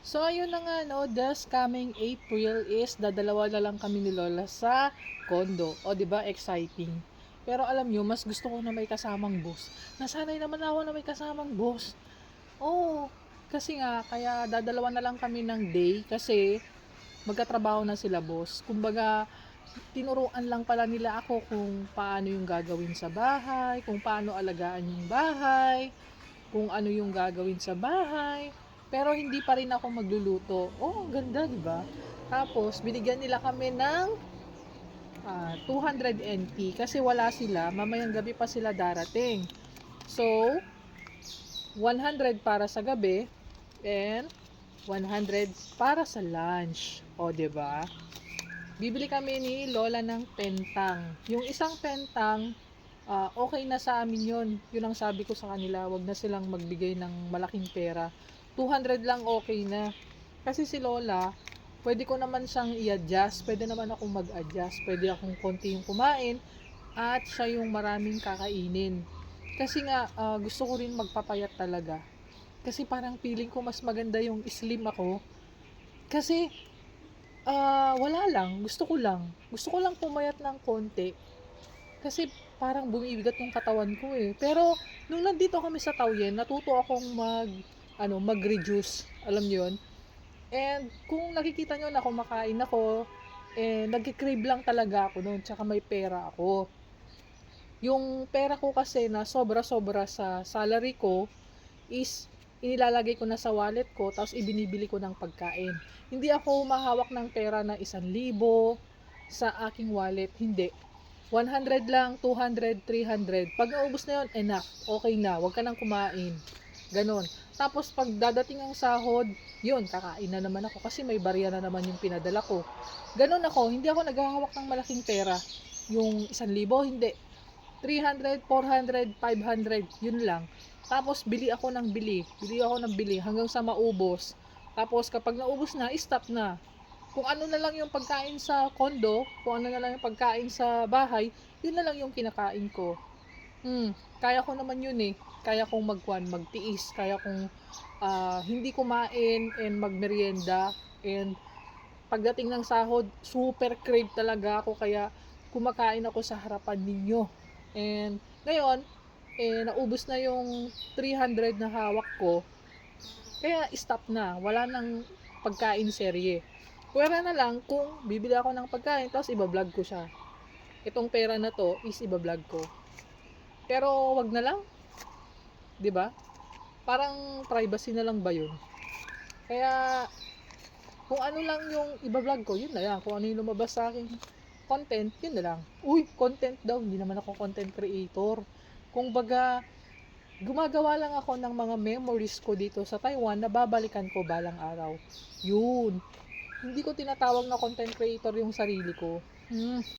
So, ayun na nga, no, this coming April is dadalawa na lang kami ni Lola sa condo. O, di ba exciting. Pero alam nyo, mas gusto ko na may kasamang boss. Nasanay naman ako na may kasamang boss. Oo, kasi nga, kaya dadalawa na lang kami ng day kasi magkatrabaho na sila boss. Kumbaga, tinuruan lang pala nila ako kung paano yung gagawin sa bahay, kung paano alagaan yung bahay, kung ano yung gagawin sa bahay. Pero hindi pa rin ako magluluto. Oh, ang ganda, di ba? Tapos, binigyan nila kami ng 200 NT kasi wala sila. Mamayang gabi pa sila darating. So, 100 para sa gabi and 100 para sa lunch. O, di ba? Bibili kami ni Lola ng pentang. Yung isang pentang, okay na sa amin yun. Yun ang sabi ko sa kanila, wag na silang magbigay ng malaking pera. 200 lang okay na. Kasi si Lola, pwede ko naman siyang i-adjust. Pwede naman akong mag-adjust. Pwede akong konti yung kumain at siya yung maraming kakainin. Kasi nga, gusto ko rin magpapayat talaga. Kasi parang feeling ko mas maganda yung slim ako. Kasi, wala lang. Gusto ko lang. Gusto ko lang pumayat ng konti. Kasi parang bumibigat yung katawan ko eh. Pero nung nandito kami sa Taoyuan, natuto akong mag-reduce. Alam niyo 'yun? And kung nakikita niyo na kumakain ako, nagki-crave lang talaga ako noon, tsaka may pera ako. Yung pera ko kasi na sobra-sobra sa salary ko is inilalagay ko na sa wallet ko tapos ibinibili ko ng pagkain. Hindi ako mahawak ng pera na 1,000 sa aking wallet, hindi. 100 lang, 200, 300. Pag naubos na yun, enough. Okay na, wag ka nang kumain. Ganon. Tapos pag dadating ang sahod, yun, kakain na naman ako kasi may barya na naman yung pinadala ko. Ganon ako, hindi ako naghahawak ng malaking pera. Yung 1,000, hindi. 300, 400, 500, yun lang. Tapos bili ako ng bili hanggang sa maubos. Tapos kapag naubos na, stop na. Kung ano na lang yung pagkain sa condo, kung ano na lang yung pagkain sa bahay, yun na lang yung kinakain ko. Kaya ko naman yun eh. Kaya kong magtiis, kaya kong hindi kumain and magmerienda, and pagdating ng sahod, super crave talaga ako kaya kumakain ako sa harapan ninyo. And ngayon, naubos na yung 300 na hawak ko, kaya stop na. Wala nang pagkain serye. Pwera na lang kung bibili ako ng pagkain tapos iba-vlog ko siya. Itong pera na to is iba-vlog ko. Pero wag na lang, 'di ba? Parang privacy na lang ba 'yun? Kaya kung ano lang yung iba-vlog ko, yun na lang. Kung ano yung lumabas sa akin content, yun na lang. Uy, content daw, hindi naman ako content creator. Kung baga, gumagawa lang ako ng mga memories ko dito sa Taiwan na babalikan ko balang araw. Yun. Hindi ko tinatawag na content creator yung sarili ko.